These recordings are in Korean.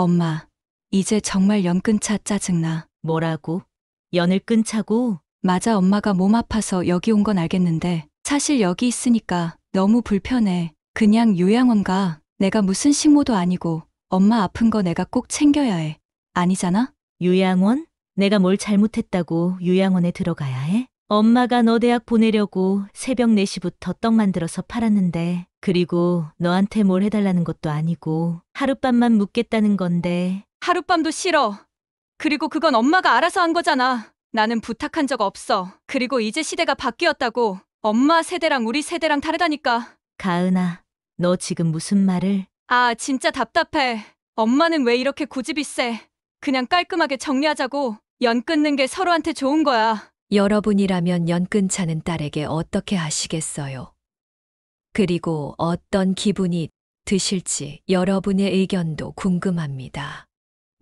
엄마, 이제 정말 연 끊자 짜증나. 뭐라고? 연을 끊자고? 맞아, 엄마가 몸 아파서 여기 온 건 알겠는데 사실 여기 있으니까 너무 불편해. 그냥 요양원 가. 내가 무슨 식모도 아니고 엄마 아픈 거 내가 꼭 챙겨야 해. 아니잖아? 요양원? 내가 뭘 잘못했다고 요양원에 들어가야 해? 엄마가 너 대학 보내려고 새벽 4시부터 떡 만들어서 팔았는데, 그리고 너한테 뭘 해달라는 것도 아니고 하룻밤만 묵겠다는 건데. 하룻밤도 싫어. 그리고 그건 엄마가 알아서 한 거잖아. 나는 부탁한 적 없어. 그리고 이제 시대가 바뀌었다고. 엄마 세대랑 우리 세대랑 다르다니까. 가은아, 너 지금 무슨 말을? 아, 진짜 답답해. 엄마는 왜 이렇게 고집이 세? 그냥 깔끔하게 정리하자고. 연 끊는 게 서로한테 좋은 거야. 여러분이라면 연 끊자는 딸에게 어떻게 하시겠어요? 그리고 어떤 기분이 드실지 여러분의 의견도 궁금합니다.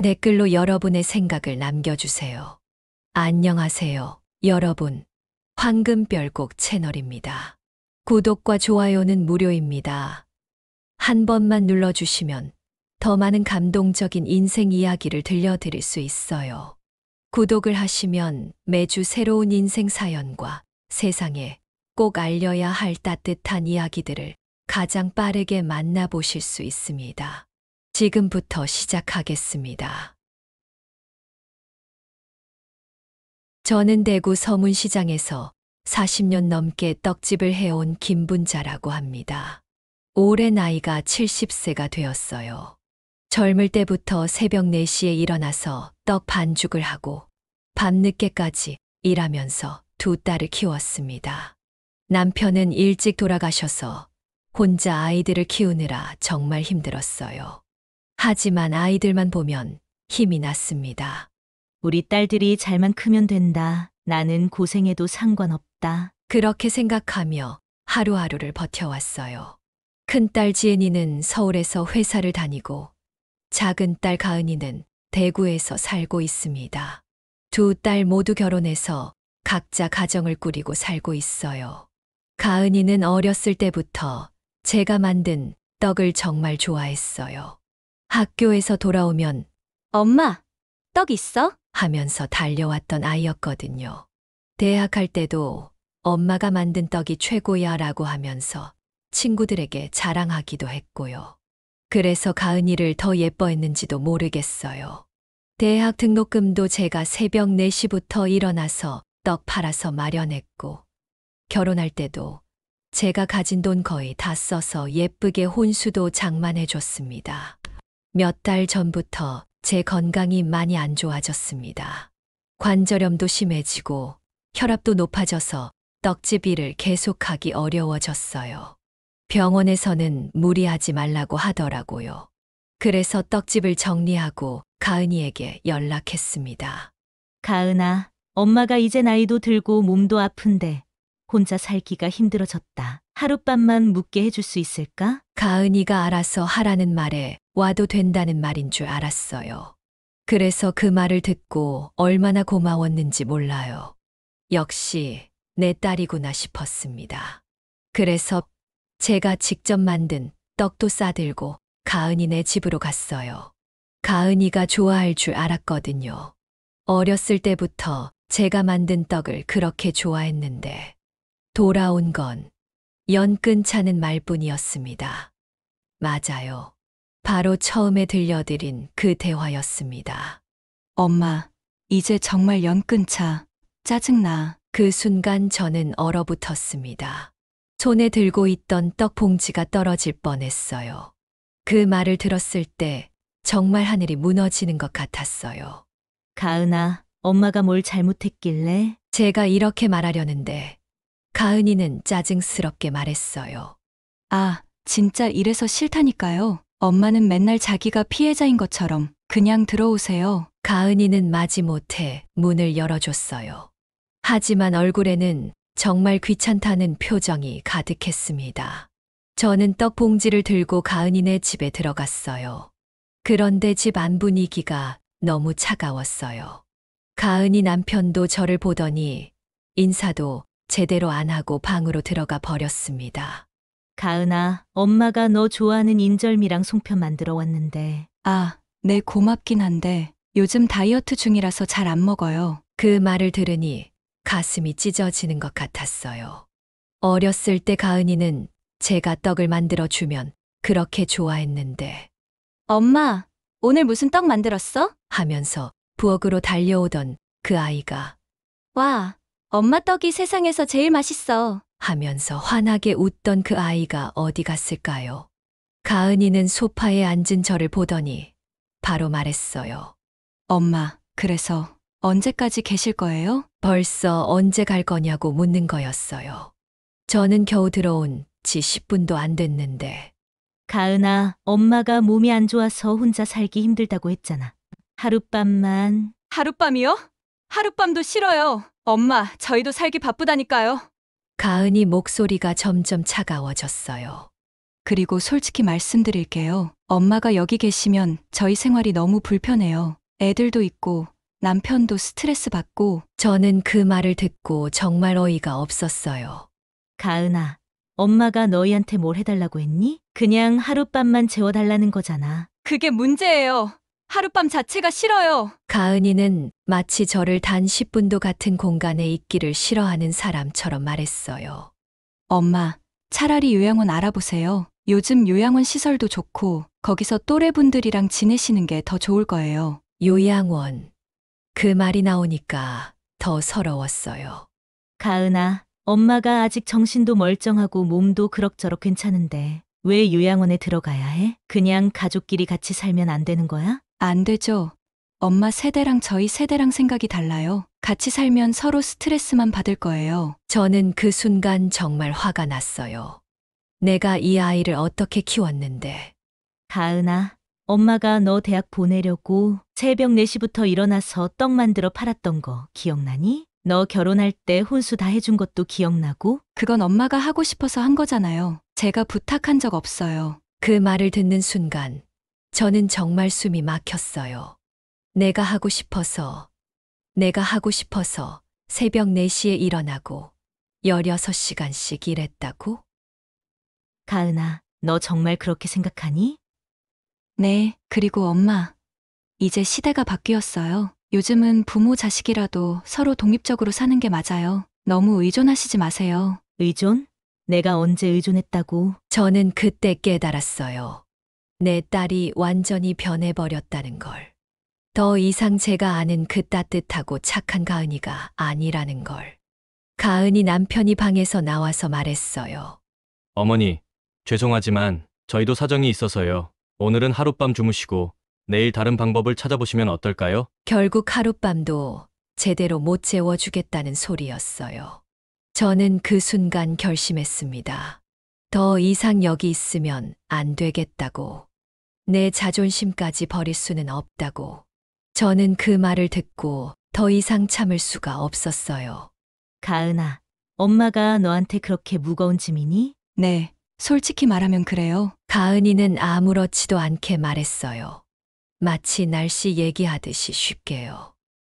댓글로 여러분의 생각을 남겨주세요. 안녕하세요, 여러분. 황금별곡 채널입니다. 구독과 좋아요는 무료입니다. 한 번만 눌러주시면 더 많은 감동적인 인생 이야기를 들려드릴 수 있어요. 구독을 하시면 매주 새로운 인생 사연과 세상에 꼭 알려야 할 따뜻한 이야기들을 가장 빠르게 만나보실 수 있습니다. 지금부터 시작하겠습니다. 저는 대구 서문시장에서 40년 넘게 떡집을 해온 김분자라고 합니다. 올해 나이가 70세가 되었어요. 젊을 때부터 새벽 4시에 일어나서 떡 반죽을 하고 밤늦게까지 일하면서 2딸을 키웠습니다. 남편은 일찍 돌아가셔서 혼자 아이들을 키우느라 정말 힘들었어요. 하지만 아이들만 보면 힘이 났습니다. 우리 딸들이 잘만 크면 된다. 나는 고생해도 상관없다. 그렇게 생각하며 하루하루를 버텨왔어요. 큰딸 지은이는 서울에서 회사를 다니고 작은 딸 가은이는 대구에서 살고 있습니다. 2딸 모두 결혼해서 각자 가정을 꾸리고 살고 있어요. 가은이는 어렸을 때부터 제가 만든 떡을 정말 좋아했어요. 학교에서 돌아오면 엄마, 떡 있어? 하면서 달려왔던 아이였거든요. 대학 갈 때도 엄마가 만든 떡이 최고야 라고 하면서 친구들에게 자랑하기도 했고요. 그래서 가은이를 더 예뻐했는지도 모르겠어요. 대학 등록금도 제가 새벽 4시부터 일어나서 떡 팔아서 마련했고, 결혼할 때도 제가 가진 돈 거의 다 써서 예쁘게 혼수도 장만해줬습니다. 몇 달 전부터 제 건강이 많이 안 좋아졌습니다. 관절염도 심해지고 혈압도 높아져서 떡집 일을 계속하기 어려워졌어요. 병원에서는 무리하지 말라고 하더라고요. 그래서 떡집을 정리하고 가은이에게 연락했습니다. 가은아, 엄마가 이제 나이도 들고 몸도 아픈데 혼자 살기가 힘들어졌다. 하룻밤만 묵게 해줄 수 있을까? 가은이가 알아서 하라는 말에 와도 된다는 말인 줄 알았어요. 그래서 그 말을 듣고 얼마나 고마웠는지 몰라요. 역시 내 딸이구나 싶었습니다. 그래서 제가 직접 만든 떡도 싸들고 가은이네 집으로 갔어요. 가은이가 좋아할 줄 알았거든요. 어렸을 때부터 제가 만든 떡을 그렇게 좋아했는데 돌아온 건 연 끊자는 말뿐이었습니다. 맞아요. 바로 처음에 들려드린 그 대화였습니다. 엄마, 이제 정말 연 끊자. 짜증나. 그 순간 저는 얼어붙었습니다. 손에 들고 있던 떡 봉지가 떨어질 뻔했어요. 그 말을 들었을 때 정말 하늘이 무너지는 것 같았어요. 가은아, 엄마가 뭘 잘못했길래? 제가 이렇게 말하려는데 가은이는 짜증스럽게 말했어요. 아, 진짜 이래서 싫다니까요. 엄마는 맨날 자기가 피해자인 것처럼 그냥 들어오세요. 가은이는 마지못해 문을 열어줬어요. 하지만 얼굴에는 정말 귀찮다는 표정이 가득했습니다. 저는 떡 봉지를 들고 가은이네 집에 들어갔어요. 그런데 집 안 분위기가 너무 차가웠어요. 가은이 남편도 저를 보더니 인사도 제대로 안 하고 방으로 들어가 버렸습니다. 가은아, 엄마가 너 좋아하는 인절미랑 송편 만들어 왔는데. 아, 네, 고맙긴 한데 요즘 다이어트 중이라서 잘 안 먹어요. 그 말을 들으니 가슴이 찢어지는 것 같았어요. 어렸을 때 가은이는 제가 떡을 만들어 주면 그렇게 좋아했는데 엄마, 오늘 무슨 떡 만들었어? 하면서 부엌으로 달려오던 그 아이가 와, 엄마 떡이 세상에서 제일 맛있어. 하면서 환하게 웃던 그 아이가 어디 갔을까요? 가은이는 소파에 앉은 저를 보더니 바로 말했어요. 엄마, 그래서 언제까지 계실 거예요? 벌써 언제 갈 거냐고 묻는 거였어요. 저는 겨우 들어온 지 10분도 안 됐는데 가은아, 엄마가 몸이 안 좋아서 혼자 살기 힘들다고 했잖아. 하룻밤만. 하룻밤이요? 하룻밤도 싫어요. 엄마, 저희도 살기 바쁘다니까요. 가은이 목소리가 점점 차가워졌어요. 그리고 솔직히 말씀드릴게요. 엄마가 여기 계시면 저희 생활이 너무 불편해요. 애들도 있고 남편도 스트레스 받고. 저는 그 말을 듣고 정말 어이가 없었어요. 가은아, 엄마가 너희한테 뭘 해달라고 했니? 그냥 하룻밤만 재워달라는 거잖아. 그게 문제예요. 하룻밤 자체가 싫어요. 가은이는 마치 저를 단 10분도 같은 공간에 있기를 싫어하는 사람처럼 말했어요. 엄마, 차라리 요양원 알아보세요. 요즘 요양원 시설도 좋고 거기서 또래분들이랑 지내시는 게 더 좋을 거예요. 요양원. 그 말이 나오니까 더 서러웠어요. 가은아, 엄마가 아직 정신도 멀쩡하고 몸도 그럭저럭 괜찮은데 왜 요양원에 들어가야 해? 그냥 가족끼리 같이 살면 안 되는 거야? 안 되죠. 엄마 세대랑 저희 세대랑 생각이 달라요. 같이 살면 서로 스트레스만 받을 거예요. 저는 그 순간 정말 화가 났어요. 내가 이 아이를 어떻게 키웠는데. 가은아, 엄마가 너 대학 보내려고 새벽 4시부터 일어나서 떡 만들어 팔았던 거 기억나니? 너 결혼할 때 혼수 다 해준 것도 기억나고? 그건 엄마가 하고 싶어서 한 거잖아요. 제가 부탁한 적 없어요. 그 말을 듣는 순간 저는 정말 숨이 막혔어요. 내가 하고 싶어서 새벽 4시에 일어나고 16시간씩 일했다고? 가은아, 너 정말 그렇게 생각하니? 네, 그리고 엄마. 이제 시대가 바뀌었어요. 요즘은 부모 자식이라도 서로 독립적으로 사는 게 맞아요. 너무 의존하시지 마세요. 의존? 내가 언제 의존했다고? 저는 그때 깨달았어요. 내 딸이 완전히 변해버렸다는 걸. 더 이상 제가 아는 그 따뜻하고 착한 가은이가 아니라는 걸. 가은이 남편이 방에서 나와서 말했어요. 어머니, 죄송하지만 저희도 사정이 있어서요. 오늘은 하룻밤 주무시고 내일 다른 방법을 찾아보시면 어떨까요? 결국 하룻밤도 제대로 못 재워주겠다는 소리였어요. 저는 그 순간 결심했습니다. 더 이상 여기 있으면 안 되겠다고. 내 자존심까지 버릴 수는 없다고. 저는 그 말을 듣고 더 이상 참을 수가 없었어요. 가은아, 엄마가 너한테 그렇게 무거운 짐이니? 네, 솔직히 말하면 그래요. 가은이는 아무렇지도 않게 말했어요. 마치 날씨 얘기하듯이 쉽게요.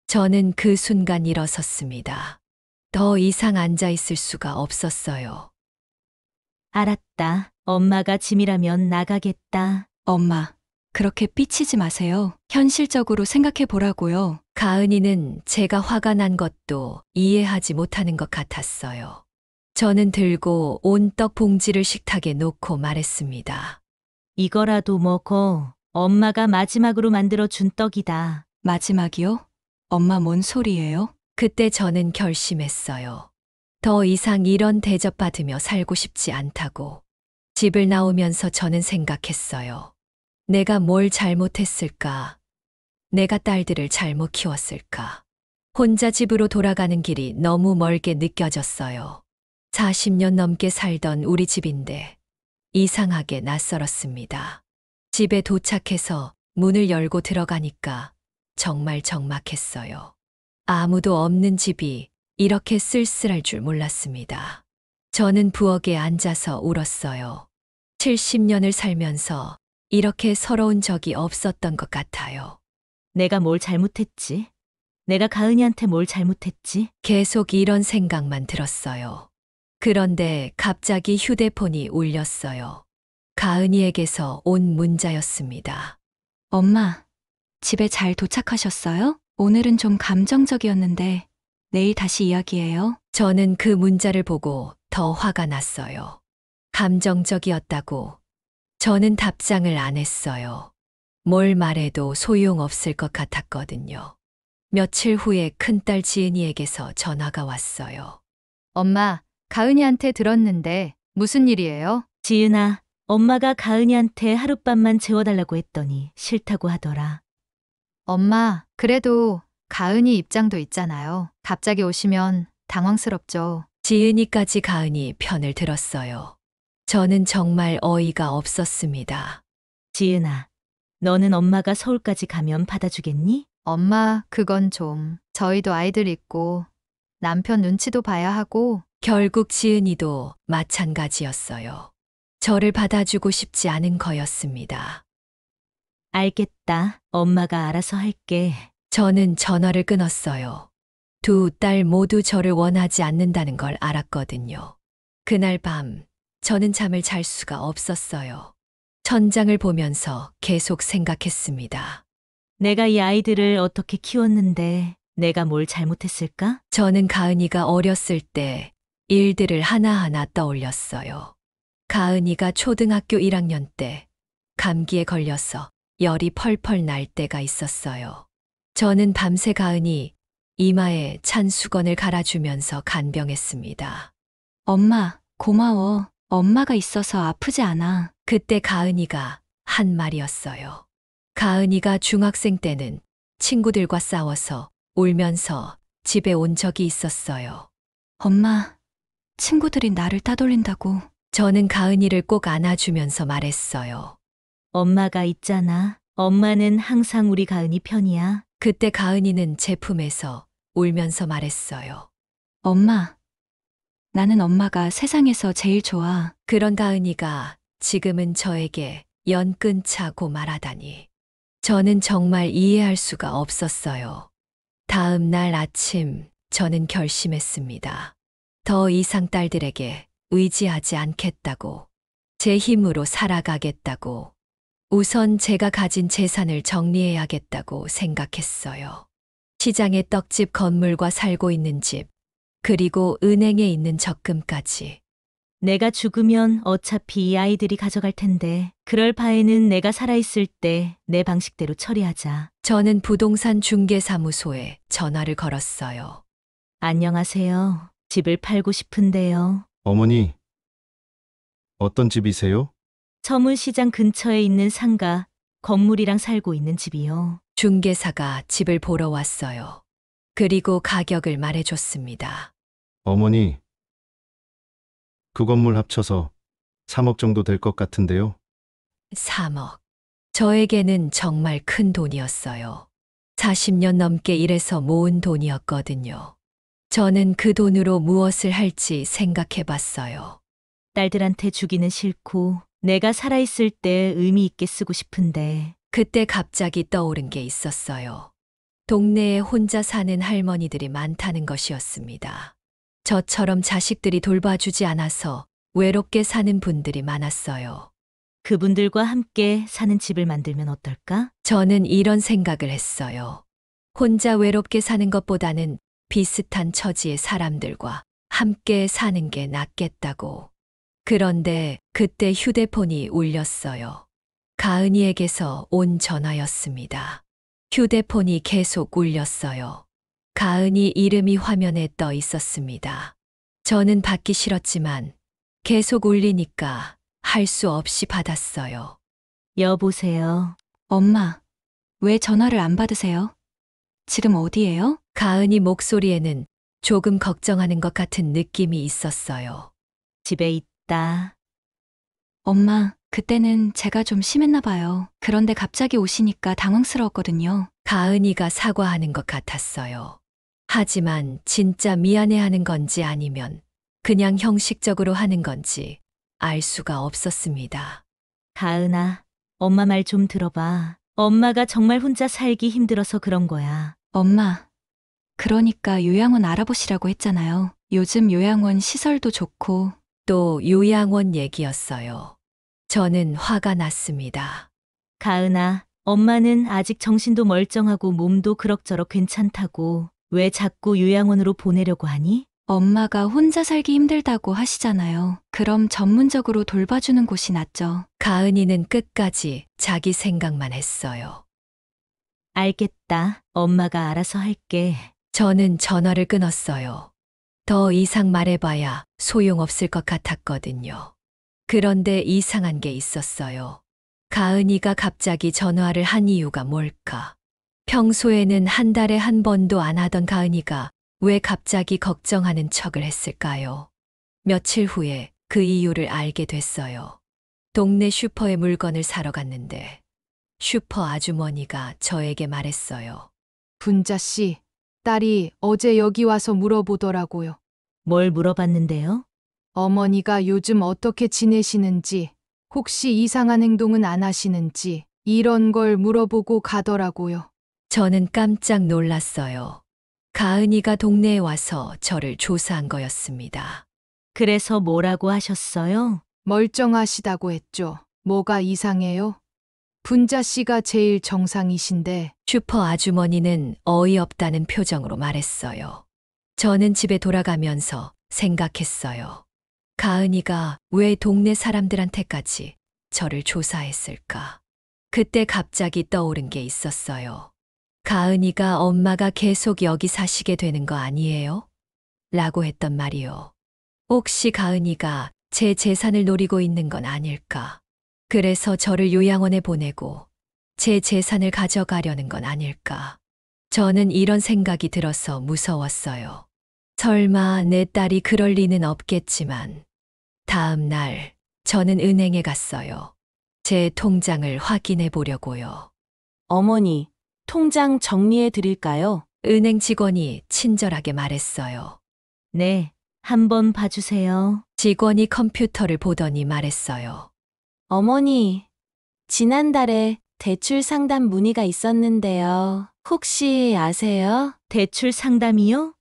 저는 그 순간 일어섰습니다. 더 이상 앉아 있을 수가 없었어요. 알았다. 엄마가 짐이라면 나가겠다. 엄마, 그렇게 삐치지 마세요. 현실적으로 생각해 보라고요. 가은이는 제가 화가 난 것도 이해하지 못하는 것 같았어요. 저는 들고 온 떡 봉지를 식탁에 놓고 말했습니다. 이거라도 먹어. 엄마가 마지막으로 만들어준 떡이다. 마지막이요? 엄마 뭔 소리예요? 그때 저는 결심했어요. 더 이상 이런 대접받으며 살고 싶지 않다고. 집을 나오면서 저는 생각했어요. 내가 뭘 잘못했을까? 내가 딸들을 잘못 키웠을까? 혼자 집으로 돌아가는 길이 너무 멀게 느껴졌어요. 40년 넘게 살던 우리 집인데 이상하게 낯설었습니다. 집에 도착해서 문을 열고 들어가니까 정말 적막했어요. 아무도 없는 집이 이렇게 쓸쓸할 줄 몰랐습니다. 저는 부엌에 앉아서 울었어요. 70년을 살면서 이렇게 서러운 적이 없었던 것 같아요. 내가 뭘 잘못했지? 내가 가은이한테 뭘 잘못했지? 계속 이런 생각만 들었어요. 그런데 갑자기 휴대폰이 울렸어요. 가은이에게서 온 문자였습니다. 엄마, 집에 잘 도착하셨어요? 오늘은 좀 감정적이었는데 내일 다시 이야기해요. 저는 그 문자를 보고 더 화가 났어요. 감정적이었다고 저는 답장을 안 했어요. 뭘 말해도 소용없을 것 같았거든요. 며칠 후에 큰딸 지은이에게서 전화가 왔어요. 엄마, 가은이한테 들었는데 무슨 일이에요? 지은아, 엄마가 가은이한테 하룻밤만 재워달라고 했더니 싫다고 하더라. 엄마, 그래도 가은이 입장도 있잖아요. 갑자기 오시면 당황스럽죠. 지은이까지 가은이 편을 들었어요. 저는 정말 어이가 없었습니다. 지은아, 너는 엄마가 서울까지 가면 받아주겠니? 엄마, 그건 좀. 저희도 아이들 있고 남편 눈치도 봐야 하고 결국 지은이도 마찬가지였어요. 저를 받아주고 싶지 않은 거였습니다. 알겠다. 엄마가 알아서 할게. 저는 전화를 끊었어요. 두 딸 모두 저를 원하지 않는다는 걸 알았거든요. 그날 밤, 저는 잠을 잘 수가 없었어요. 천장을 보면서 계속 생각했습니다. 내가 이 아이들을 어떻게 키웠는데 내가 뭘 잘못했을까? 저는 가은이가 어렸을 때 일들을 하나하나 떠올렸어요. 가은이가 초등학교 1학년 때 감기에 걸려서 열이 펄펄 날 때가 있었어요. 저는 밤새 가은이 이마에 찬 수건을 갈아주면서 간병했습니다. 엄마, 고마워. 엄마가 있어서 아프지 않아. 그때 가은이가 한 말이었어요. 가은이가 중학생 때는 친구들과 싸워서 울면서 집에 온 적이 있었어요. 엄마, 친구들이 나를 따돌린다고. 저는 가은이를 꼭 안아주면서 말했어요. 엄마가 있잖아. 엄마는 항상 우리 가은이 편이야. 그때 가은이는 제 품에서 울면서 말했어요. 엄마, 나는 엄마가 세상에서 제일 좋아. 그런 가은이가 지금은 저에게 연 끊자고 말하다니. 저는 정말 이해할 수가 없었어요. 다음 날 아침 저는 결심했습니다. 더 이상 딸들에게 의지하지 않겠다고. 제 힘으로 살아가겠다고. 우선 제가 가진 재산을 정리해야겠다고 생각했어요. 시장의 떡집 건물과 살고 있는 집, 그리고 은행에 있는 적금까지. 내가 죽으면 어차피 이 아이들이 가져갈 텐데 그럴 바에는 내가 살아있을 때 내 방식대로 처리하자. 저는 부동산 중개사무소에 전화를 걸었어요. 안녕하세요. 집을 팔고 싶은데요. 어머니, 어떤 집이세요? 서문시장 근처에 있는 상가, 건물이랑 살고 있는 집이요. 중개사가 집을 보러 왔어요. 그리고 가격을 말해줬습니다. 어머니, 그 건물 합쳐서 3억 정도 될 것 같은데요. 3억. 저에게는 정말 큰 돈이었어요. 40년 넘게 일해서 모은 돈이었거든요. 저는 그 돈으로 무엇을 할지 생각해 봤어요. 딸들한테 주기는 싫고 내가 살아있을 때 의미 있게 쓰고 싶은데 그때 갑자기 떠오른 게 있었어요. 동네에 혼자 사는 할머니들이 많다는 것이었습니다. 저처럼 자식들이 돌봐주지 않아서 외롭게 사는 분들이 많았어요. 그분들과 함께 사는 집을 만들면 어떨까? 저는 이런 생각을 했어요. 혼자 외롭게 사는 것보다는 비슷한 처지의 사람들과 함께 사는 게 낫겠다고. 그런데 그때 휴대폰이 울렸어요. 가은이에게서 온 전화였습니다. 휴대폰이 계속 울렸어요. 가은이 이름이 화면에 떠 있었습니다. 저는 받기 싫었지만 계속 울리니까 할 수 없이 받았어요. 여보세요. 엄마, 왜 전화를 안 받으세요? 지금 어디예요? 가은이 목소리에는 조금 걱정하는 것 같은 느낌이 있었어요. 집에 있다. 엄마, 그때는 제가 좀 심했나 봐요. 그런데 갑자기 오시니까 당황스러웠거든요. 가은이가 사과하는 것 같았어요. 하지만 진짜 미안해하는 건지 아니면 그냥 형식적으로 하는 건지 알 수가 없었습니다. 가은아, 엄마 말 좀 들어봐. 엄마가 정말 혼자 살기 힘들어서 그런 거야. 엄마, 그러니까 요양원 알아보시라고 했잖아요. 요즘 요양원 시설도 좋고. 또 요양원 얘기였어요. 저는 화가 났습니다. 가은아, 엄마는 아직 정신도 멀쩡하고 몸도 그럭저럭 괜찮다고 왜 자꾸 요양원으로 보내려고 하니? 엄마가 혼자 살기 힘들다고 하시잖아요. 그럼 전문적으로 돌봐주는 곳이 낫죠. 가은이는 끝까지 자기 생각만 했어요. 알겠다. 엄마가 알아서 할게. 저는 전화를 끊었어요. 더 이상 말해봐야 소용없을 것 같았거든요. 그런데 이상한 게 있었어요. 가은이가 갑자기 전화를 한 이유가 뭘까? 평소에는 한 달에 한 번도 안 하던 가은이가 왜 갑자기 걱정하는 척을 했을까요? 며칠 후에 그 이유를 알게 됐어요. 동네 슈퍼에 물건을 사러 갔는데 슈퍼 아주머니가 저에게 말했어요. 분자 씨, 딸이 어제 여기 와서 물어보더라고요. 뭘 물어봤는데요? 어머니가 요즘 어떻게 지내시는지, 혹시 이상한 행동은 안 하시는지, 이런 걸 물어보고 가더라고요. 저는 깜짝 놀랐어요. 가은이가 동네에 와서 저를 조사한 거였습니다. 그래서 뭐라고 하셨어요? 멀쩡하시다고 했죠. 뭐가 이상해요? 분자 씨가 제일 정상이신데, 슈퍼 아주머니는 어이없다는 표정으로 말했어요. 저는 집에 돌아가면서 생각했어요. 가은이가 왜 동네 사람들한테까지 저를 조사했을까? 그때 갑자기 떠오른 게 있었어요. 가은이가 엄마가 계속 여기 사시게 되는 거 아니에요? 라고 했던 말이요. 혹시 가은이가 제 재산을 노리고 있는 건 아닐까? 그래서 저를 요양원에 보내고 제 재산을 가져가려는 건 아닐까? 저는 이런 생각이 들어서 무서웠어요. 설마 내 딸이 그럴 리는 없겠지만 다음 날 저는 은행에 갔어요. 제 통장을 확인해 보려고요. 어머니, 통장 정리해 드릴까요? 은행 직원이 친절하게 말했어요. 네, 한번 봐주세요. 직원이 컴퓨터를 보더니 말했어요. 어머니, 지난달에 대출 상담 문의가 있었는데요. 혹시 아세요? 대출 상담이요?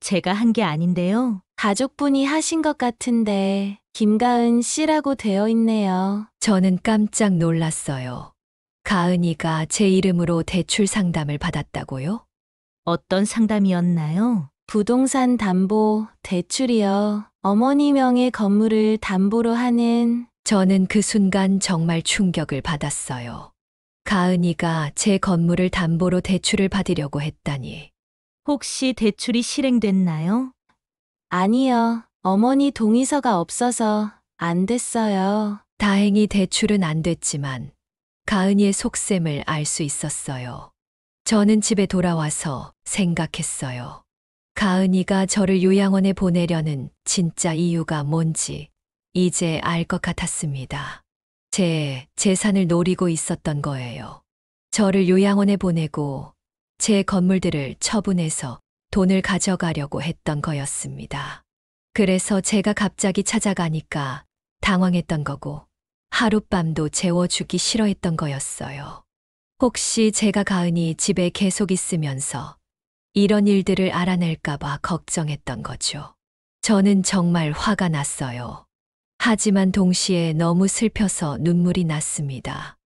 제가 한 게 아닌데요. 가족분이 하신 것 같은데 김가은 씨라고 되어 있네요. 저는 깜짝 놀랐어요. 가은이가 제 이름으로 대출 상담을 받았다고요? 어떤 상담이었나요? 부동산 담보 대출이요. 어머니 명의 건물을 담보로 하는. 저는 그 순간 정말 충격을 받았어요. 가은이가 제 건물을 담보로 대출을 받으려고 했다니. 혹시 대출이 실행됐나요? 아니요. 어머니 동의서가 없어서 안 됐어요. 다행히 대출은 안 됐지만 가은이의 속셈을 알 수 있었어요. 저는 집에 돌아와서 생각했어요. 가은이가 저를 요양원에 보내려는 진짜 이유가 뭔지 이제 알 것 같았습니다. 제 재산을 노리고 있었던 거예요. 저를 요양원에 보내고 제 건물들을 처분해서 돈을 가져가려고 했던 거였습니다. 그래서 제가 갑자기 찾아가니까 당황했던 거고 하룻밤도 재워주기 싫어했던 거였어요. 혹시 제가 가은이 집에 계속 있으면서 이런 일들을 알아낼까봐 걱정했던 거죠. 저는 정말 화가 났어요. 하지만 동시에 너무 슬퍼서 눈물이 났습니다.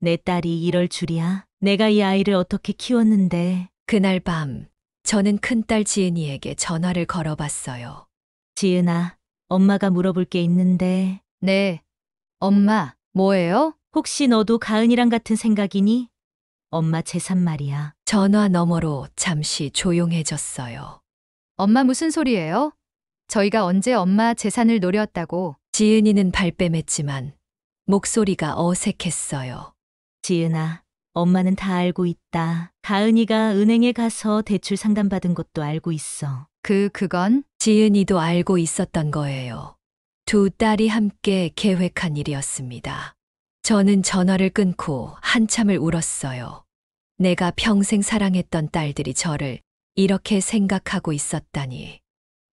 내 딸이 이럴 줄이야. 내가 이 아이를 어떻게 키웠는데. 그날 밤 저는 큰딸 지은이에게 전화를 걸어봤어요. 지은아, 엄마가 물어볼 게 있는데 네. 엄마, 뭐예요? 혹시 너도 가은이랑 같은 생각이니? 엄마 재산 말이야. 전화 너머로 잠시 조용해졌어요. 엄마 무슨 소리예요? 저희가 언제 엄마 재산을 노렸다고. 지은이는 발뺌했지만 목소리가 어색했어요. 지은아, 엄마는 다 알고 있다. 가은이가 은행에 가서 대출 상담받은 것도 알고 있어. 그건? 지은이도 알고 있었던 거예요. 두 딸이 함께 계획한 일이었습니다. 저는 전화를 끊고 한참을 울었어요. 내가 평생 사랑했던 딸들이 저를 이렇게 생각하고 있었다니.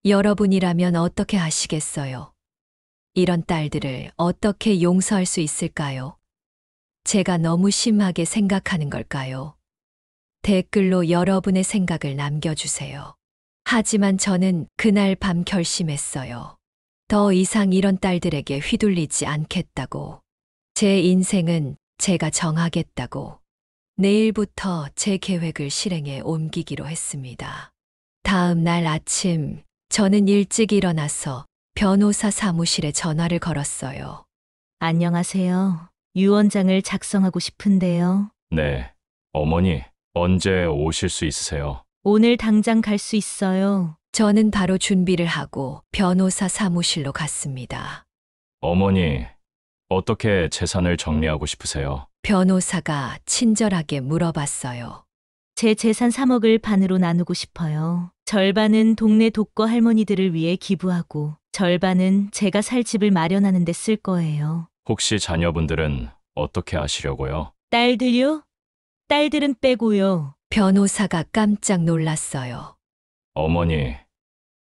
여러분이라면 어떻게 하시겠어요? 이런 딸들을 어떻게 용서할 수 있을까요? 제가 너무 심하게 생각하는 걸까요? 댓글로 여러분의 생각을 남겨주세요. 하지만 저는 그날 밤 결심했어요. 더 이상 이런 딸들에게 휘둘리지 않겠다고. 제 인생은 제가 정하겠다고. 내일부터 제 계획을 실행에 옮기기로 했습니다. 다음 날 아침, 저는 일찍 일어나서 변호사 사무실에 전화를 걸었어요. 안녕하세요. 유언장을 작성하고 싶은데요. 네. 어머니, 언제 오실 수 있으세요? 오늘 당장 갈 수 있어요. 저는 바로 준비를 하고 변호사 사무실로 갔습니다. 어머니, 어떻게 재산을 정리하고 싶으세요? 변호사가 친절하게 물어봤어요. 제 재산 3억을 반으로 나누고 싶어요. 절반은 동네 독거 할머니들을 위해 기부하고 절반은 제가 살 집을 마련하는 데 쓸 거예요. 혹시 자녀분들은 어떻게 하시려고요? 딸들요? 딸들은 빼고요. 변호사가 깜짝 놀랐어요. 어머니,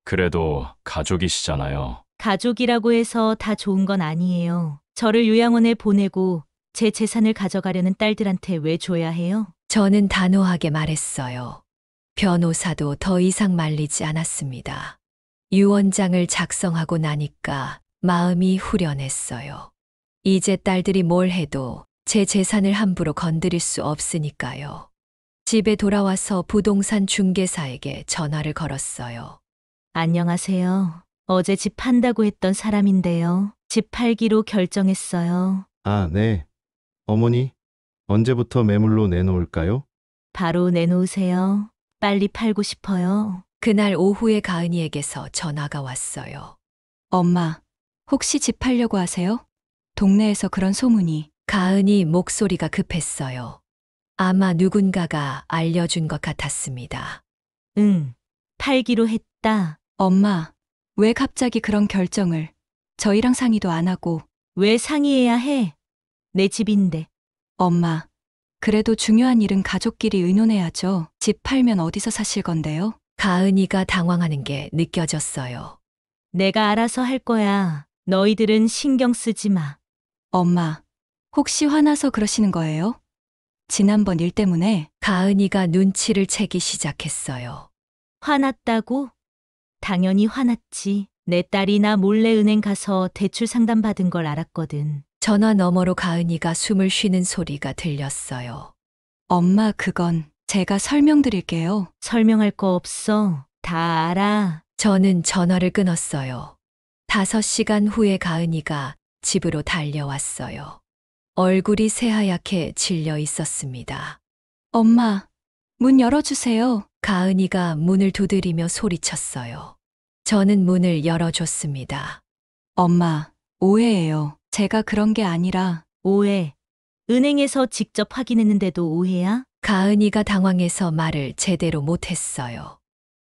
그래도 가족이시잖아요. 가족이라고 해서 다 좋은 건 아니에요. 저를 요양원에 보내고 제 재산을 가져가려는 딸들한테 왜 줘야 해요? 저는 단호하게 말했어요. 변호사도 더 이상 말리지 않았습니다. 유언장을 작성하고 나니까 마음이 후련했어요. 이제 딸들이 뭘 해도 제 재산을 함부로 건드릴 수 없으니까요. 집에 돌아와서 부동산 중개사에게 전화를 걸었어요. 안녕하세요. 어제 집 판다고 했던 사람인데요. 집 팔기로 결정했어요. 아, 네. 어머니, 언제부터 매물로 내놓을까요? 바로 내놓으세요. 빨리 팔고 싶어요. 그날 오후에 가은이에게서 전화가 왔어요. 엄마, 혹시 집 팔려고 하세요? 동네에서 그런 소문이. 가은이 목소리가 급했어요. 아마 누군가가 알려준 것 같았습니다. 응, 팔기로 했다. 엄마, 왜 갑자기 그런 결정을 저희랑 상의도 안 하고. 왜 상의해야 해? 내 집인데. 엄마, 그래도 중요한 일은 가족끼리 의논해야죠. 집 팔면 어디서 사실 건데요? 가은이가 당황하는 게 느껴졌어요. 내가 알아서 할 거야. 너희들은 신경 쓰지 마. 엄마, 혹시 화나서 그러시는 거예요? 지난번 일 때문에. 가은이가 눈치를 채기 시작했어요. 화났다고? 당연히 화났지. 내 딸이 나 몰래 은행 가서 대출 상담 받은 걸 알았거든. 전화 너머로 가은이가 숨을 쉬는 소리가 들렸어요. 엄마, 그건 제가 설명드릴게요. 설명할 거 없어. 다 알아. 저는 전화를 끊었어요. 5시간 후에 가은이가 집으로 달려왔어요. 얼굴이 새하얗게 질려 있었습니다. 엄마, 문 열어주세요. 가은이가 문을 두드리며 소리쳤어요. 저는 문을 열어줬습니다. 엄마, 오해예요. 제가 그런 게 아니라. 오해. 은행에서 직접 확인했는데도 오해야? 가은이가 당황해서 말을 제대로 못했어요.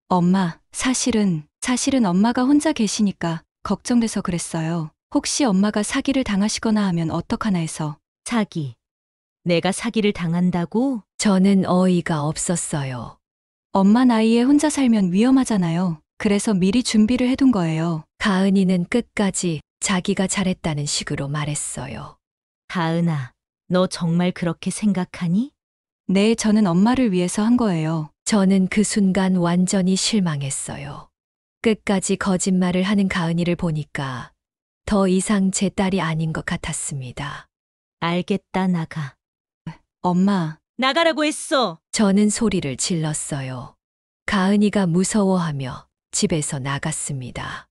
엄마, 사실은 엄마가 혼자 계시니까 걱정돼서 그랬어요. 혹시 엄마가 사기를 당하시거나 하면 어떡하나 해서. 사기. 내가 사기를 당한다고? 저는 어이가 없었어요. 엄마 나이에 혼자 살면 위험하잖아요. 그래서 미리 준비를 해둔 거예요. 가은이는 끝까지 자기가 잘했다는 식으로 말했어요. 가은아, 너 정말 그렇게 생각하니? 네, 저는 엄마를 위해서 한 거예요. 저는 그 순간 완전히 실망했어요. 끝까지 거짓말을 하는 가은이를 보니까 더 이상 제 딸이 아닌 것 같았습니다. 알겠다, 나가. 엄마, 나가라고 했어! 저는 소리를 질렀어요. 가은이가 무서워하며 집에서 나갔습니다.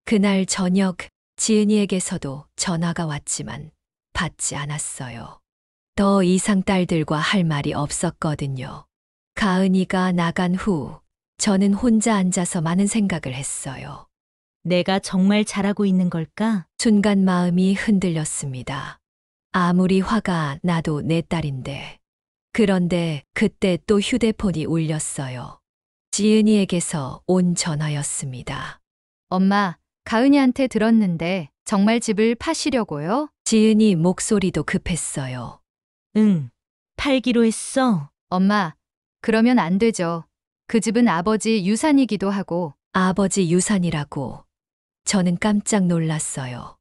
그날 저녁 지은이에게서도 전화가 왔지만 받지 않았어요. 더 이상 딸들과 할 말이 없었거든요. 가은이가 나간 후 저는 혼자 앉아서 많은 생각을 했어요. 내가 정말 잘하고 있는 걸까? 순간 마음이 흔들렸습니다. 아무리 화가 나도 내 딸인데. 그런데 그때 또 휴대폰이 울렸어요. 지은이에게서 온 전화였습니다. 엄마, 가은이한테 들었는데 정말 집을 파시려고요? 지은이 목소리도 급했어요. 응, 팔기로 했어. 엄마, 그러면 안 되죠. 그 집은 아버지 유산이기도 하고. 아버지 유산이라고. 저는 깜짝 놀랐어요.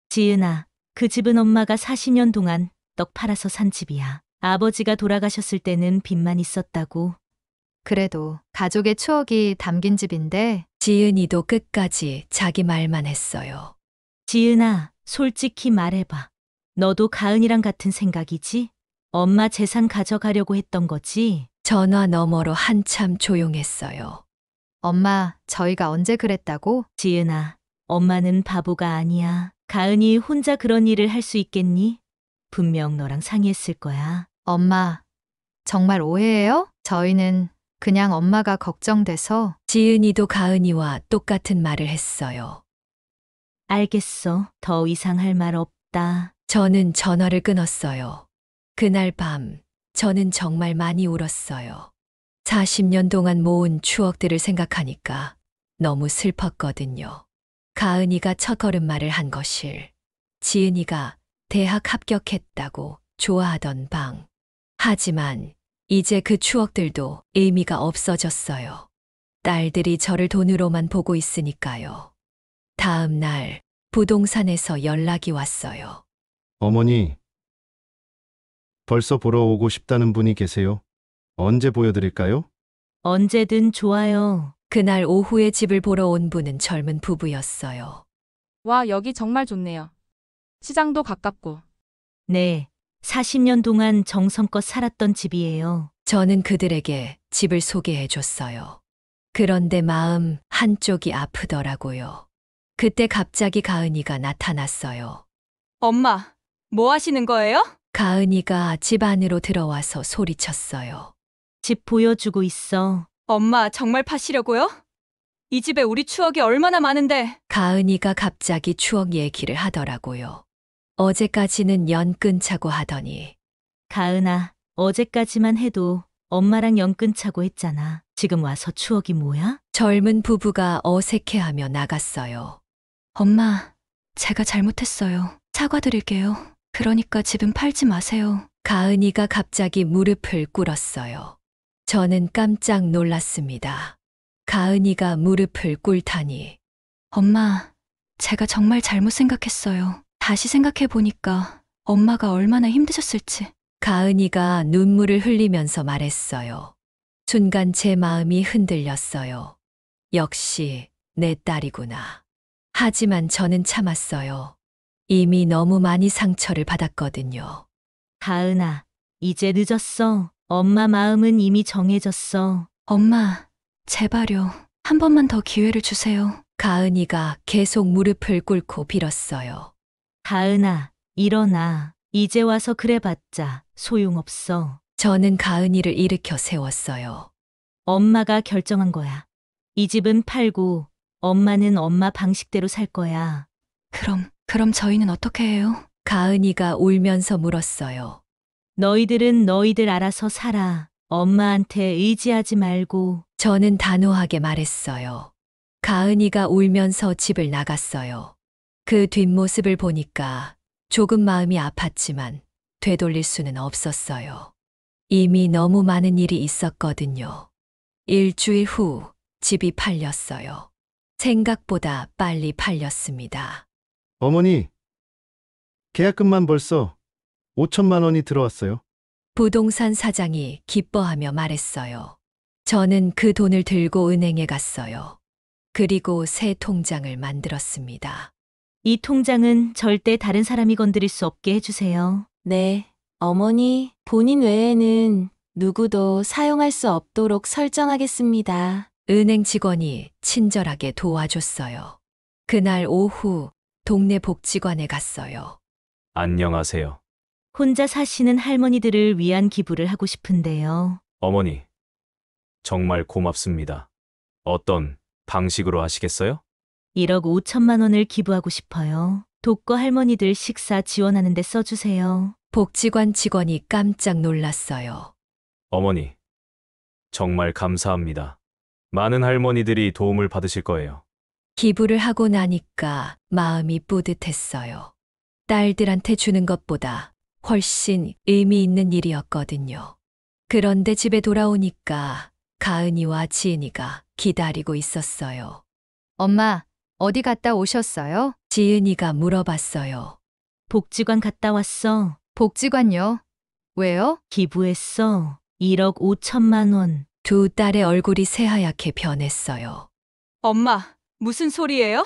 지은아, 그 집은 엄마가 40년 동안 떡 팔아서 산 집이야. 아버지가 돌아가셨을 때는 빚만 있었다고. 그래도 가족의 추억이 담긴 집인데. 지은이도 끝까지 자기 말만 했어요. 지은아, 솔직히 말해봐. 너도 가은이랑 같은 생각이지? 엄마 재산 가져가려고 했던 거지? 전화 너머로 한참 조용했어요. 엄마, 저희가 언제 그랬다고? 지은아, 엄마는 바보가 아니야. 가은이 혼자 그런 일을 할 수 있겠니? 분명 너랑 상의했을 거야. 엄마, 정말 오해해요? 저희는 그냥 엄마가 걱정돼서. 지은이도 가은이와 똑같은 말을 했어요. 알겠어. 더 이상 할 말 없다. 저는 전화를 끊었어요. 그날 밤, 저는 정말 많이 울었어요. 40년 동안 모은 추억들을 생각하니까 너무 슬펐거든요. 가은이가 첫걸음말을 한 것일, 지은이가 대학 합격했다고 좋아하던 방. 하지만 이제 그 추억들도 의미가 없어졌어요. 딸들이 저를 돈으로만 보고 있으니까요. 다음 날 부동산에서 연락이 왔어요. 어머니, 벌써 보러 오고 싶다는 분이 계세요. 언제 보여드릴까요? 언제든 좋아요. 그날 오후에 집을 보러 온 분은 젊은 부부였어요. 와, 여기 정말 좋네요. 시장도 가깝고. 네. 40년 동안 정성껏 살았던 집이에요. 저는 그들에게 집을 소개해 줬어요. 그런데 마음 한쪽이 아프더라고요. 그때 갑자기 가은이가 나타났어요. 엄마, 뭐 하시는 거예요? 가은이가 집 안으로 들어와서 소리쳤어요. 집 보여주고 있어. 엄마, 정말 파시려고요? 이 집에 우리 추억이 얼마나 많은데. 가은이가 갑자기 추억 얘기를 하더라고요. 어제까지는 연 끊자고 하더니 가은아, 어제까지만 해도 엄마랑 연 끊자고 했잖아. 지금 와서 추억이 뭐야? 젊은 부부가 어색해하며 나갔어요. 엄마, 제가 잘못했어요. 사과드릴게요. 그러니까 집은 팔지 마세요. 가은이가 갑자기 무릎을 꿇었어요. 저는 깜짝 놀랐습니다. 가은이가 무릎을 꿇다니. 엄마, 제가 정말 잘못 생각했어요. 다시 생각해보니까 엄마가 얼마나 힘드셨을지. 가은이가 눈물을 흘리면서 말했어요. 순간 제 마음이 흔들렸어요. 역시 내 딸이구나. 하지만 저는 참았어요. 이미 너무 많이 상처를 받았거든요. 가은아, 이제 늦었어. 엄마 마음은 이미 정해졌어. 엄마, 제발요. 한 번만 더 기회를 주세요. 가은이가 계속 무릎을 꿇고 빌었어요. 가은아, 일어나. 이제 와서 그래봤자 소용없어. 저는 가은이를 일으켜 세웠어요. 엄마가 결정한 거야. 이 집은 팔고 엄마는 엄마 방식대로 살 거야. 그럼 저희는 어떻게 해요? 가은이가 울면서 물었어요. 너희들은 너희들 알아서 살아. 엄마한테 의지하지 말고. 저는 단호하게 말했어요. 가은이가 울면서 집을 나갔어요. 그 뒷모습을 보니까 조금 마음이 아팠지만 되돌릴 수는 없었어요. 이미 너무 많은 일이 있었거든요. 일주일 후 집이 팔렸어요. 생각보다 빨리 팔렸습니다. 어머니, 계약금만 벌써 5천만 원이 들어왔어요. 부동산 사장이 기뻐하며 말했어요. 저는 그 돈을 들고 은행에 갔어요. 그리고 새 통장을 만들었습니다. 이 통장은 절대 다른 사람이 건드릴 수 없게 해주세요. 네, 어머니, 본인 외에는 누구도 사용할 수 없도록 설정하겠습니다. 은행 직원이 친절하게 도와줬어요. 그날 오후 동네 복지관에 갔어요. 안녕하세요. 혼자 사시는 할머니들을 위한 기부를 하고 싶은데요. 어머니, 정말 고맙습니다. 어떤 방식으로 하시겠어요? 1억 5천만 원을 기부하고 싶어요. 독거 할머니들 식사 지원하는 데 써주세요. 복지관 직원이 깜짝 놀랐어요. 어머니, 정말 감사합니다. 많은 할머니들이 도움을 받으실 거예요. 기부를 하고 나니까 마음이 뿌듯했어요. 딸들한테 주는 것보다 훨씬 의미 있는 일이었거든요. 그런데 집에 돌아오니까 가은이와 지은이가 기다리고 있었어요. 엄마, 어디 갔다 오셨어요? 지은이가 물어봤어요. 복지관 갔다 왔어. 복지관요? 왜요? 기부했어. 1억 5천만 원. 두 딸의 얼굴이 새하얗게 변했어요. 엄마, 무슨 소리예요?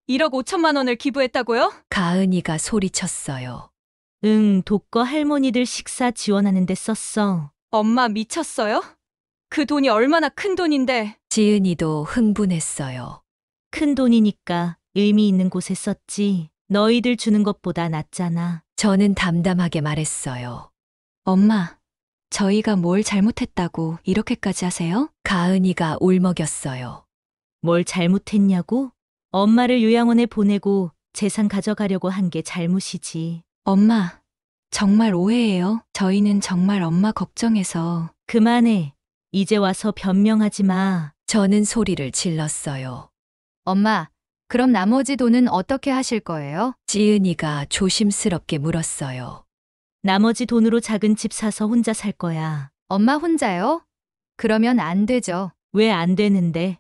1억 5천만 원을 기부했다고요? 가은이가 소리쳤어요. 응, 독거 할머니들 식사 지원하는 데 썼어. 엄마 미쳤어요? 그 돈이 얼마나 큰 돈인데. 지은이도 흥분했어요. 큰 돈이니까 의미 있는 곳에 썼지. 너희들 주는 것보다 낫잖아. 저는 담담하게 말했어요. 엄마, 저희가 뭘 잘못했다고 이렇게까지 하세요? 가은이가 울먹였어요. 뭘 잘못했냐고? 엄마를 요양원에 보내고 재산 가져가려고 한 게 잘못이지. 엄마, 정말 오해예요. 저희는 정말 엄마 걱정해서. 그만해. 이제 와서 변명하지 마. 저는 소리를 질렀어요. 엄마, 그럼 나머지 돈은 어떻게 하실 거예요? 지은이가 조심스럽게 물었어요. 나머지 돈으로 작은 집 사서 혼자 살 거야. 엄마 혼자요? 그러면 안 되죠. 왜 안 되는데?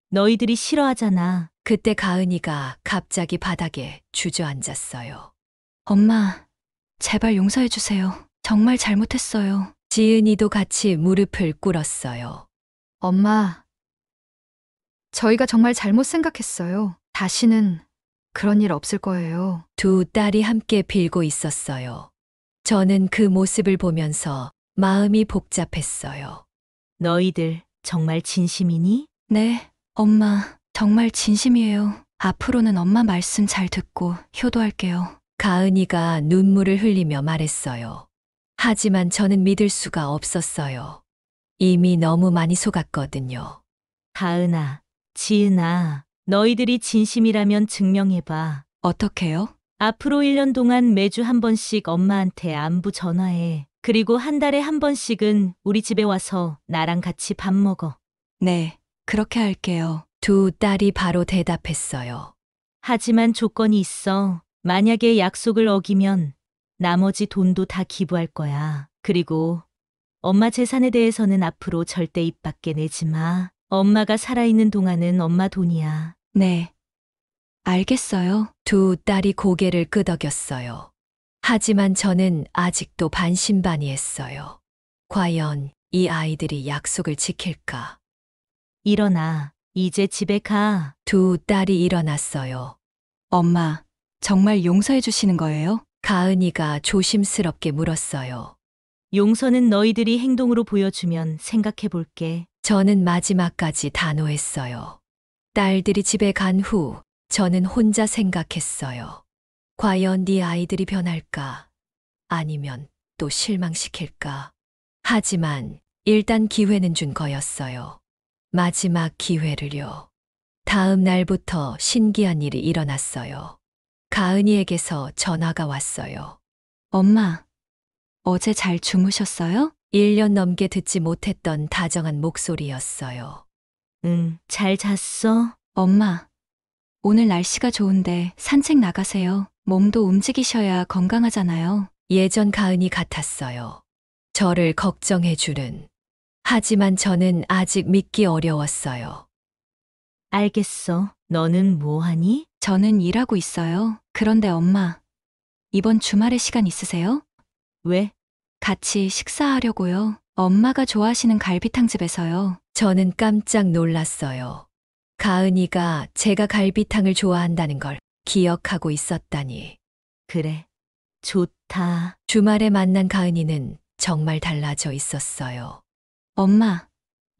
너희들이 싫어하잖아. 그때 가은이가 갑자기 바닥에 주저앉았어요. 엄마, 제발 용서해주세요. 정말 잘못했어요. 지은이도 같이 무릎을 꿇었어요. 엄마, 저희가 정말 잘못 생각했어요. 다시는 그런 일 없을 거예요. 두 딸이 함께 빌고 있었어요. 저는 그 모습을 보면서 마음이 복잡했어요. 너희들 정말 진심이니? 네, 엄마, 정말 진심이에요. 앞으로는 엄마 말씀 잘 듣고 효도할게요. 가은이가 눈물을 흘리며 말했어요. 하지만 저는 믿을 수가 없었어요. 이미 너무 많이 속았거든요. 가은아, 지은아, 너희들이 진심이라면 증명해봐. 어떻게요? 앞으로 1년 동안 매주 한 번씩 엄마한테 안부 전화해. 그리고 한 달에 한 번씩은 우리 집에 와서 나랑 같이 밥 먹어. 네, 그렇게 할게요. 두 딸이 바로 대답했어요. 하지만 조건이 있어. 만약에 약속을 어기면 나머지 돈도 다 기부할 거야. 그리고 엄마 재산에 대해서는 앞으로 절대 입 밖에 내지 마. 엄마가 살아있는 동안은 엄마 돈이야. 네, 알겠어요. 두 딸이 고개를 끄덕였어요. 하지만 저는 아직도 반신반의했어요. 과연 이 아이들이 약속을 지킬까? 일어나. 이제 집에 가. 두 딸이 일어났어요. 엄마, 정말 용서해 주시는 거예요? 가은이가 조심스럽게 물었어요. 용서는 너희들이 행동으로 보여주면 생각해 볼게. 저는 마지막까지 단호했어요. 딸들이 집에 간 후 저는 혼자 생각했어요. 과연 네 아이들이 변할까? 아니면 또 실망시킬까? 하지만 일단 기회는 준 거였어요. 마지막 기회를요. 다음 날부터 신기한 일이 일어났어요. 가은이에게서 전화가 왔어요. 엄마, 어제 잘 주무셨어요? 1년 넘게 듣지 못했던 다정한 목소리였어요. 응, 잘 잤어? 엄마, 오늘 날씨가 좋은데 산책 나가세요. 몸도 움직이셔야 건강하잖아요. 예전 가은이 같았어요. 저를 걱정해주는. 하지만 저는 아직 믿기 어려웠어요. 알겠어. 너는 뭐 하니? 저는 일하고 있어요. 그런데 엄마, 이번 주말에 시간 있으세요? 왜? 같이 식사하려고요. 엄마가 좋아하시는 갈비탕집에서요. 저는 깜짝 놀랐어요. 가은이가 제가 갈비탕을 좋아한다는 걸 기억하고 있었다니. 그래. 좋다. 주말에 만난 가은이는 정말 달라져 있었어요. 엄마,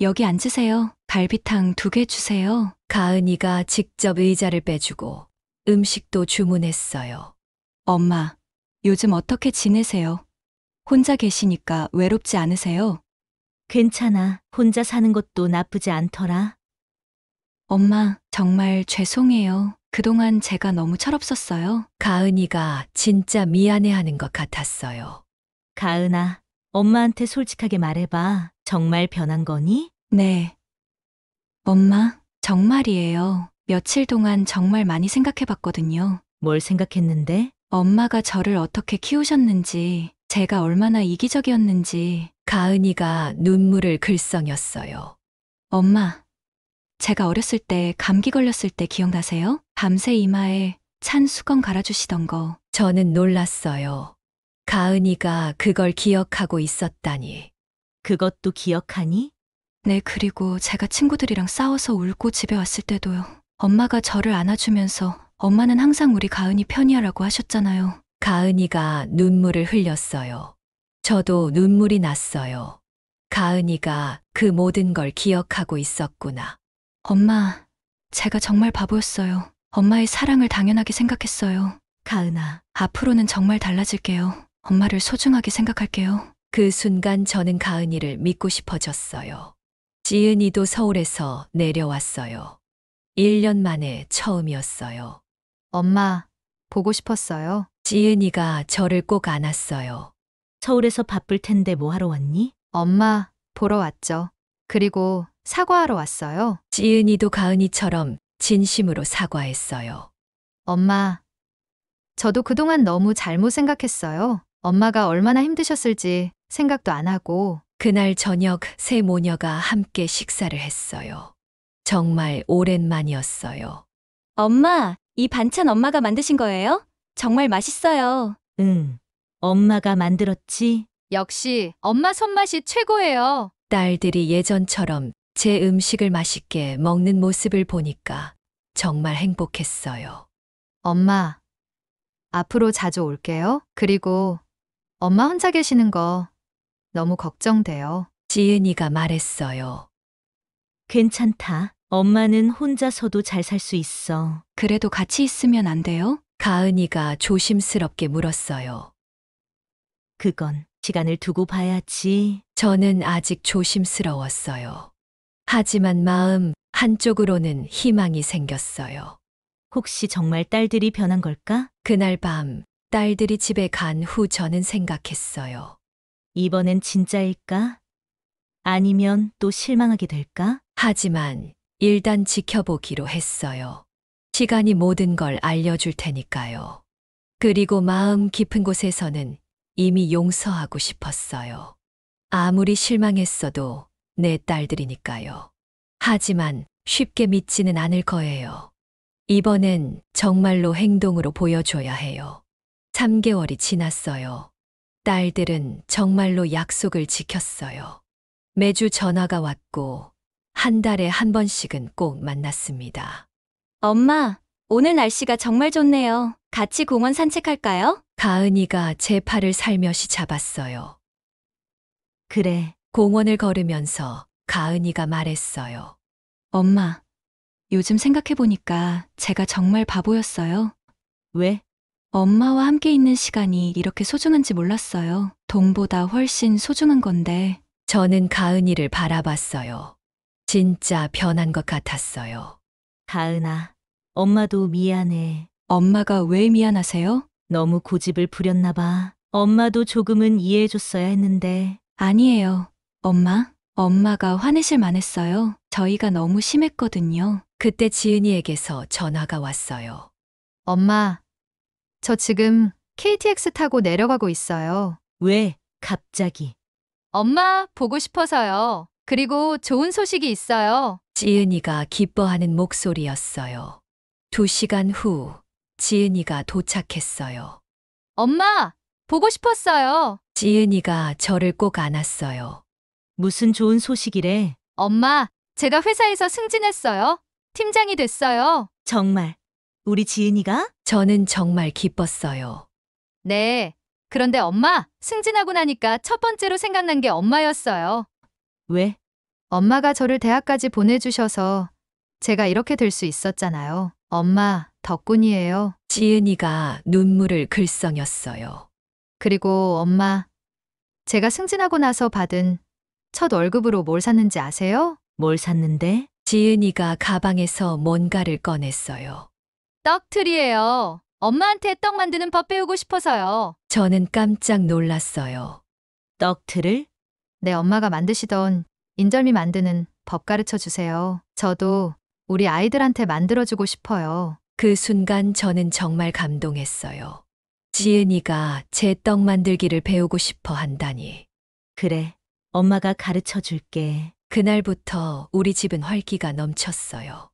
여기 앉으세요. 갈비탕 2개 주세요. 가은이가 직접 의자를 빼주고 음식도 주문했어요. 엄마, 요즘 어떻게 지내세요? 혼자 계시니까 외롭지 않으세요? 괜찮아. 혼자 사는 것도 나쁘지 않더라. 엄마, 정말 죄송해요. 그동안 제가 너무 철없었어요. 가은이가 진짜 미안해하는 것 같았어요. 가은아, 엄마한테 솔직하게 말해봐. 정말 변한 거니? 네. 엄마, 정말이에요. 며칠 동안 정말 많이 생각해봤거든요. 뭘 생각했는데? 엄마가 저를 어떻게 키우셨는지, 제가 얼마나 이기적이었는지. 가은이가 눈물을 글썽였어요. 엄마, 제가 어렸을 때 감기 걸렸을 때 기억나세요? 밤새 이마에 찬 수건 갈아주시던 거. 저는 놀랐어요. 가은이가 그걸 기억하고 있었다니. 그것도 기억하니? 네, 그리고 제가 친구들이랑 싸워서 울고 집에 왔을 때도요. 엄마가 저를 안아주면서 엄마는 항상 우리 가은이 편이야라고 하셨잖아요. 가은이가 눈물을 흘렸어요. 저도 눈물이 났어요. 가은이가 그 모든 걸 기억하고 있었구나. 엄마, 제가 정말 바보였어요. 엄마의 사랑을 당연하게 생각했어요. 가은아, 앞으로는 정말 달라질게요. 엄마를 소중하게 생각할게요. 그 순간 저는 가은이를 믿고 싶어졌어요. 지은이도 서울에서 내려왔어요. 1년 만에 처음이었어요. 엄마, 보고 싶었어요. 지은이가 저를 꼭 안았어요. 서울에서 바쁠 텐데 뭐 하러 왔니? 엄마, 보러 왔죠. 그리고 사과하러 왔어요. 지은이도 가은이처럼 진심으로 사과했어요. 엄마, 저도 그동안 너무 잘못 생각했어요. 엄마가 얼마나 힘드셨을지 생각도 안 하고. 그날 저녁 세 모녀가 함께 식사를 했어요. 정말 오랜만이었어요. 엄마, 이 반찬 엄마가 만드신 거예요? 정말 맛있어요. 응. 엄마가 만들었지? 역시 엄마 손맛이 최고예요. 딸들이 예전처럼 제 음식을 맛있게 먹는 모습을 보니까 정말 행복했어요. 엄마, 앞으로 자주 올게요. 그리고 엄마 혼자 계시는 거 너무 걱정돼요. 지은이가 말했어요. 괜찮다. 엄마는 혼자서도 잘 살 수 있어. 그래도 같이 있으면 안 돼요? 가은이가 조심스럽게 물었어요. 그건 시간을 두고 봐야지. 저는 아직 조심스러웠어요. 하지만 마음 한쪽으로는 희망이 생겼어요. 혹시 정말 딸들이 변한 걸까? 그날 밤 딸들이 집에 간 후 저는 생각했어요. 이번엔 진짜일까? 아니면 또 실망하게 될까? 하지만 일단 지켜보기로 했어요. 시간이 모든 걸 알려줄 테니까요. 그리고 마음 깊은 곳에서는 이미 용서하고 싶었어요. 아무리 실망했어도 내 딸들이니까요. 하지만 쉽게 믿지는 않을 거예요. 이번엔 정말로 행동으로 보여줘야 해요. 3개월이 지났어요. 딸들은 정말로 약속을 지켰어요. 매주 전화가 왔고 한 달에 한 번씩은 꼭 만났습니다. 엄마, 오늘 날씨가 정말 좋네요. 같이 공원 산책할까요? 가은이가 제 팔을 살며시 잡았어요. 그래. 공원을 걸으면서 가은이가 말했어요. 엄마, 요즘 생각해보니까 제가 정말 바보였어요. 왜? 엄마와 함께 있는 시간이 이렇게 소중한지 몰랐어요. 돈보다 훨씬 소중한 건데. 저는 가은이를 바라봤어요. 진짜 변한 것 같았어요. 가은아, 엄마도 미안해. 엄마가 왜 미안하세요? 너무 고집을 부렸나 봐. 엄마도 조금은 이해해줬어야 했는데. 아니에요. 엄마가 화내실 만했어요. 저희가 너무 심했거든요. 그때 지은이에게서 전화가 왔어요. 엄마, 저 지금 KTX 타고 내려가고 있어요. 왜? 갑자기. 엄마, 보고 싶어서요. 그리고 좋은 소식이 있어요. 지은이가 기뻐하는 목소리였어요. 2시간 후 지은이가 도착했어요. 엄마, 보고 싶었어요. 지은이가 저를 꼭 안았어요. 무슨 좋은 소식이래. 엄마, 제가 회사에서 승진했어요. 팀장이 됐어요. 정말. 우리 지은이가? 저는 정말 기뻤어요. 네. 그런데 엄마, 승진하고 나니까 첫 번째로 생각난 게 엄마였어요. 왜? 엄마가 저를 대학까지 보내주셔서 제가 이렇게 될 수 있었잖아요. 엄마 덕분이에요. 지은이가 눈물을 글썽였어요. 그리고 엄마, 제가 승진하고 나서 받은 첫 월급으로 뭘 샀는지 아세요? 뭘 샀는데? 지은이가 가방에서 뭔가를 꺼냈어요. 떡틀이에요. 엄마한테 떡 만드는 법 배우고 싶어서요. 저는 깜짝 놀랐어요. 떡틀을? 네, 엄마가 만드시던 인절미 만드는 법 가르쳐 주세요. 저도 우리 아이들한테 만들어주고 싶어요. 그 순간 저는 정말 감동했어요. 지은이가 제 떡 만들기를 배우고 싶어 한다니. 그래. 엄마가 가르쳐 줄게. 그날부터 우리 집은 활기가 넘쳤어요.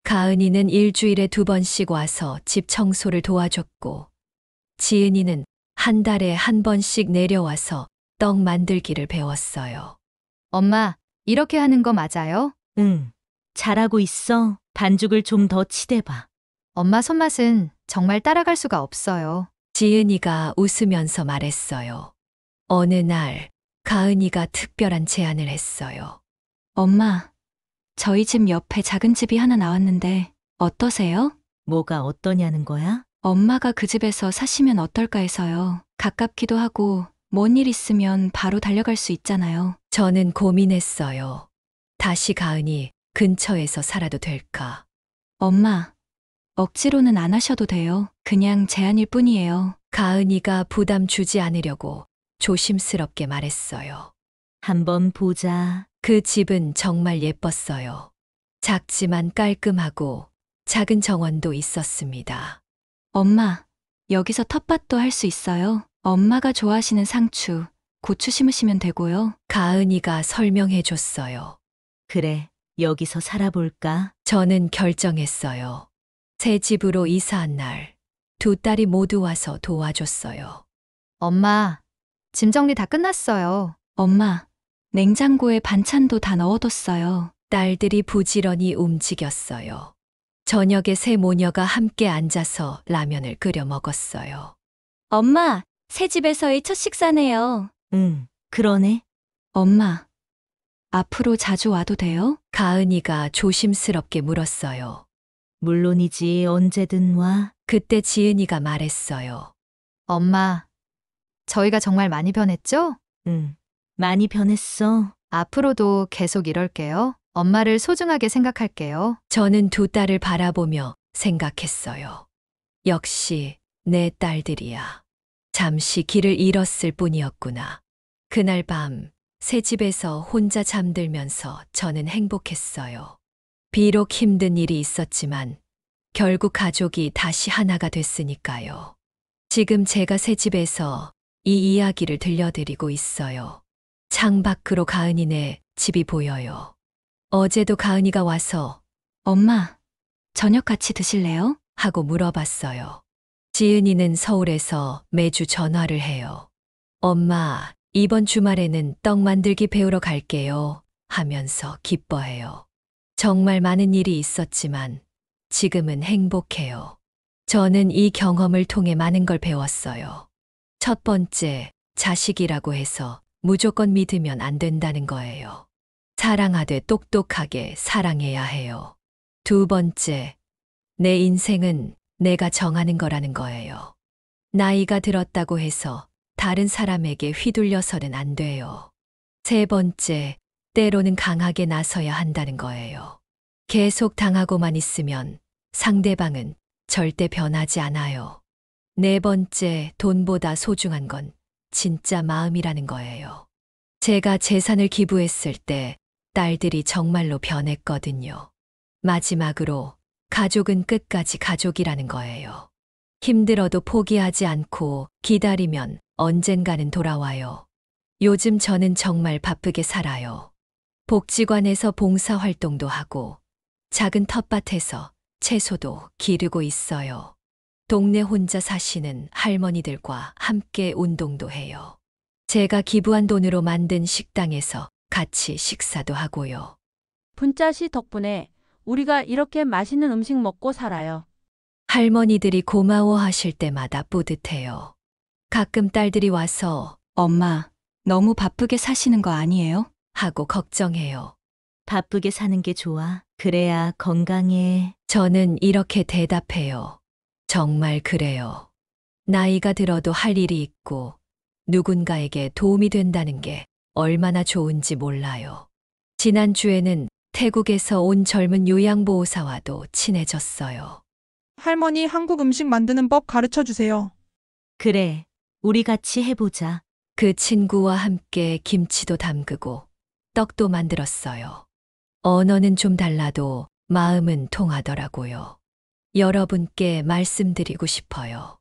가은이는 일주일에 2번씩 와서 집 청소를 도와줬고, 지은이는 한 달에 한 번씩 내려와서 떡 만들기를 배웠어요. 엄마, 이렇게 하는 거 맞아요? 응. 잘하고 있어. 반죽을 좀 더 치대봐. 엄마 손맛은 정말 따라갈 수가 없어요. 지은이가 웃으면서 말했어요. 어느 날 가은이가 특별한 제안을 했어요. 엄마, 저희 집 옆에 작은 집이 하나 나왔는데 어떠세요? 뭐가 어떠냐는 거야? 엄마가 그 집에서 사시면 어떨까 해서요. 가깝기도 하고 뭔 일 있으면 바로 달려갈 수 있잖아요. 저는 고민했어요. 다시 가은이 근처에서 살아도 될까? 엄마, 억지로는 안 하셔도 돼요. 그냥 제안일 뿐이에요. 가은이가 부담 주지 않으려고 조심스럽게 말했어요. 한번 보자. 그 집은 정말 예뻤어요. 작지만 깔끔하고 작은 정원도 있었습니다. 엄마, 여기서 텃밭도 할 수 있어요. 엄마가 좋아하시는 상추, 고추 심으시면 되고요. 가은이가 설명해 줬어요. 그래, 여기서 살아볼까? 저는 결정했어요. 새 집으로 이사한 날, 두 딸이 모두 와서 도와줬어요. 엄마, 짐 정리 다 끝났어요. 엄마, 냉장고에 반찬도 다 넣어뒀어요. 딸들이 부지런히 움직였어요. 저녁에 세 모녀가 함께 앉아서 라면을 끓여 먹었어요. 엄마, 새 집에서의 첫 식사네요. 응, 그러네. 엄마, 앞으로 자주 와도 돼요? 가은이가 조심스럽게 물었어요. 물론이지, 언제든 와. 그때 지은이가 말했어요. 엄마, 저희가 정말 많이 변했죠? 응, 많이 변했어. 앞으로도 계속 이럴게요. 엄마를 소중하게 생각할게요. 저는 두 딸을 바라보며 생각했어요. 역시 내 딸들이야. 잠시 길을 잃었을 뿐이었구나. 그날 밤 새 집에서 혼자 잠들면서 저는 행복했어요. 비록 힘든 일이 있었지만 결국 가족이 다시 하나가 됐으니까요. 지금 제가 새 집에서 이 이야기를 들려드리고 있어요. 창밖으로 가은이네 집이 보여요. 어제도 가은이가 와서 엄마, 저녁 같이 드실래요? 하고 물어봤어요. 지은이는 서울에서 매주 전화를 해요. 엄마, 이번 주말에는 떡 만들기 배우러 갈게요. 하면서 기뻐해요. 정말 많은 일이 있었지만 지금은 행복해요. 저는 이 경험을 통해 많은 걸 배웠어요. 첫 번째, 자식이라고 해서 무조건 믿으면 안 된다는 거예요. 사랑하되 똑똑하게 사랑해야 해요. 두 번째, 내 인생은 내가 정하는 거라는 거예요. 나이가 들었다고 해서 다른 사람에게 휘둘려서는 안 돼요. 세 번째, 때로는 강하게 나서야 한다는 거예요. 계속 당하고만 있으면 상대방은 절대 변하지 않아요. 네 번째, 돈보다 소중한 건 진짜 마음이라는 거예요. 제가 재산을 기부했을 때 딸들이 정말로 변했거든요. 마지막으로, 가족은 끝까지 가족이라는 거예요. 힘들어도 포기하지 않고 기다리면 언젠가는 돌아와요. 요즘 저는 정말 바쁘게 살아요. 복지관에서 봉사활동도 하고 작은 텃밭에서 채소도 기르고 있어요. 동네 혼자 사시는 할머니들과 함께 운동도 해요. 제가 기부한 돈으로 만든 식당에서 같이 식사도 하고요. 분짜씨 덕분에 우리가 이렇게 맛있는 음식 먹고 살아요. 할머니들이 고마워하실 때마다 뿌듯해요. 가끔 딸들이 와서 엄마, 너무 바쁘게 사시는 거 아니에요? 하고 걱정해요. 바쁘게 사는 게 좋아. 그래야 건강해. 저는 이렇게 대답해요. 정말 그래요. 나이가 들어도 할 일이 있고 누군가에게 도움이 된다는 게 얼마나 좋은지 몰라요. 지난주에는 태국에서 온 젊은 요양보호사와도 친해졌어요. 할머니 한국 음식 만드는 법 가르쳐 주세요. 그래, 우리 같이 해보자. 그 친구와 함께 김치도 담그고 떡도 만들었어요. 언어는 좀 달라도 마음은 통하더라고요. 여러분께 말씀드리고 싶어요.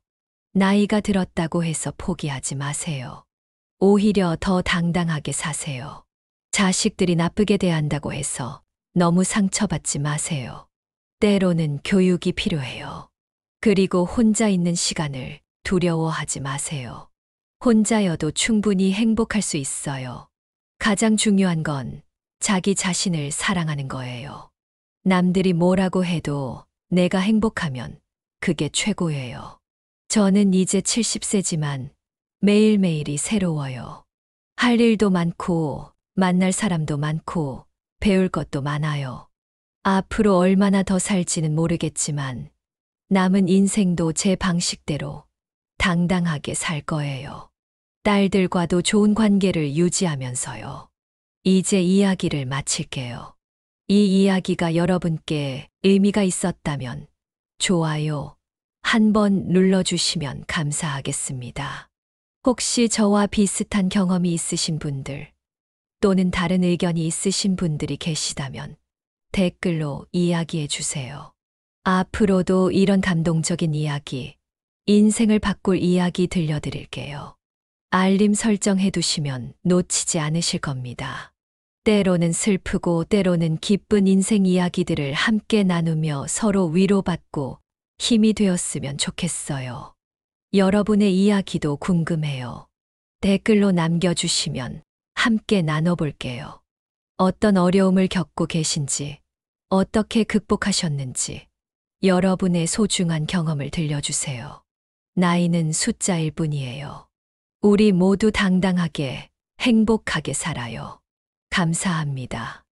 나이가 들었다고 해서 포기하지 마세요. 오히려 더 당당하게 사세요. 자식들이 나쁘게 대한다고 해서 너무 상처받지 마세요. 때로는 교육이 필요해요. 그리고 혼자 있는 시간을 두려워하지 마세요. 혼자여도 충분히 행복할 수 있어요. 가장 중요한 건 자기 자신을 사랑하는 거예요. 남들이 뭐라고 해도 내가 행복하면 그게 최고예요. 저는 이제 70세지만 매일매일이 새로워요. 할 일도 많고, 만날 사람도 많고, 배울 것도 많아요. 앞으로 얼마나 더 살지는 모르겠지만, 남은 인생도 제 방식대로 당당하게 살 거예요. 딸들과도 좋은 관계를 유지하면서요. 이제 이야기를 마칠게요. 이 이야기가 여러분께 의미가 있었다면 좋아요 한번 눌러주시면 감사하겠습니다. 혹시 저와 비슷한 경험이 있으신 분들 또는 다른 의견이 있으신 분들이 계시다면 댓글로 이야기해 주세요. 앞으로도 이런 감동적인 이야기, 인생을 바꿀 이야기 들려드릴게요. 알림 설정해 두시면 놓치지 않으실 겁니다. 때로는 슬프고 때로는 기쁜 인생 이야기들을 함께 나누며 서로 위로받고 힘이 되었으면 좋겠어요. 여러분의 이야기도 궁금해요. 댓글로 남겨주시면 함께 나눠볼게요. 어떤 어려움을 겪고 계신지, 어떻게 극복하셨는지, 여러분의 소중한 경험을 들려주세요. 나이는 숫자일 뿐이에요. 우리 모두 당당하게, 행복하게 살아요. 감사합니다.